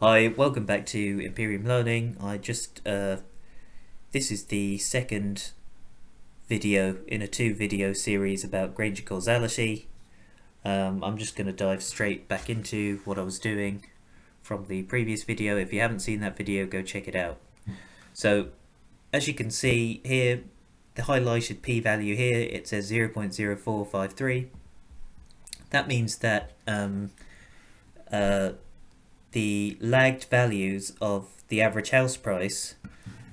Hi, welcome back to Imperium Learning. This is the second video in a two-video series about Granger causality. I'm just going to dive straight back into what I was doing from the previous video. If you haven't seen that video, go check it out. So, as you can see here, the highlighted p-value here, it says 0.0453. That means that the lagged values of the average house price,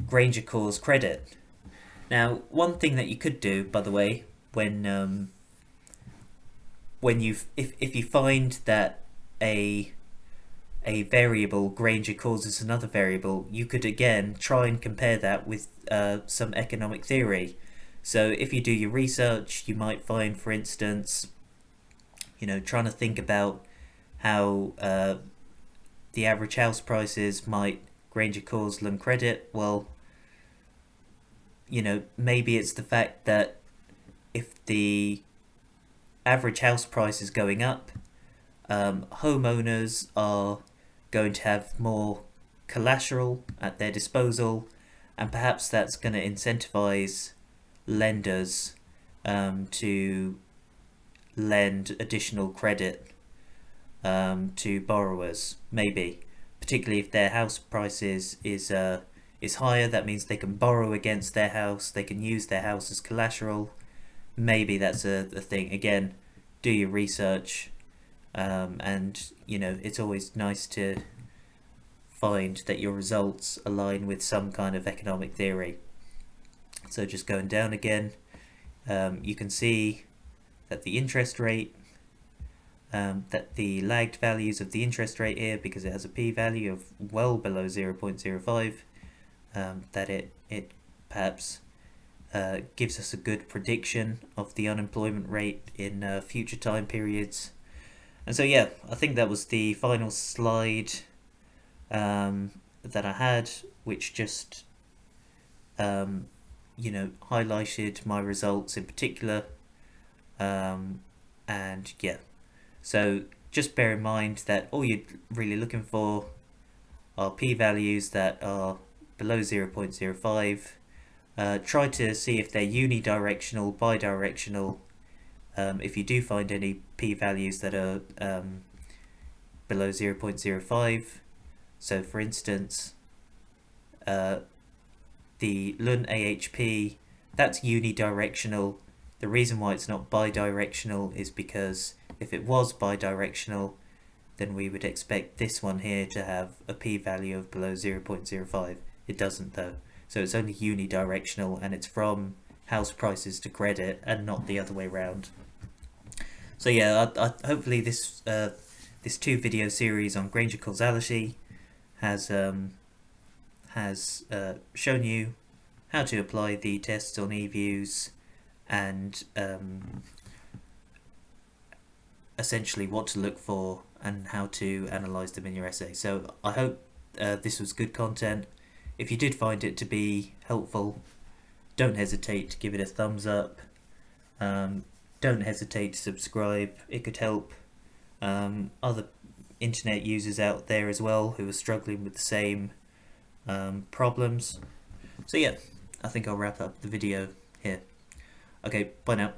Granger calls credit. Now, one thing that you could do, by the way, if you find that a variable Granger causes another variable, you could again try and compare that with some economic theory. So if you do your research, you might find, for instance, trying to think about how the average house prices might Granger cause them credit. Well, maybe it's the fact that if the average house price is going up, homeowners are going to have more collateral at their disposal, and perhaps that's going to incentivize lenders to lend additional credit to borrowers, maybe, particularly if their house prices is higher. That means they can borrow against their house, they can use their house as collateral. Maybe that's a thing. Again, do your research, and it's always nice to find that your results align with some kind of economic theory. So just going down again, you can see that the interest rate, that the lagged values of the interest rate here, because it has a p-value of well below 0.05, that it perhaps gives us a good prediction of the unemployment rate in future time periods. And so yeah, I think that was the final slide that I had, which just highlighted my results in particular, and yeah. So just bear in mind that all you're really looking for are p-values that are below 0.05. Try to see if they're unidirectional, bidirectional. If you do find any p-values that are below 0.05, so for instance, the Lund AHP, that's unidirectional. The reason why it's not bidirectional is because if it was bidirectional, then we would expect this one here to have a p-value of below 0.05. It doesn't though. So it's only unidirectional, and it's from house prices to credit and not the other way around. So yeah, hopefully this two-video series on Granger causality has shown you how to apply the tests on Eviews, and essentially what to look for and how to analyze them in your essay. So I hope this was good content. If you did find it to be helpful, don't hesitate to give it a thumbs up. Don't hesitate to subscribe. It could help other internet users out there as well who are struggling with the same problems. So yeah, I think I'll wrap up the video here. Okay, bye now.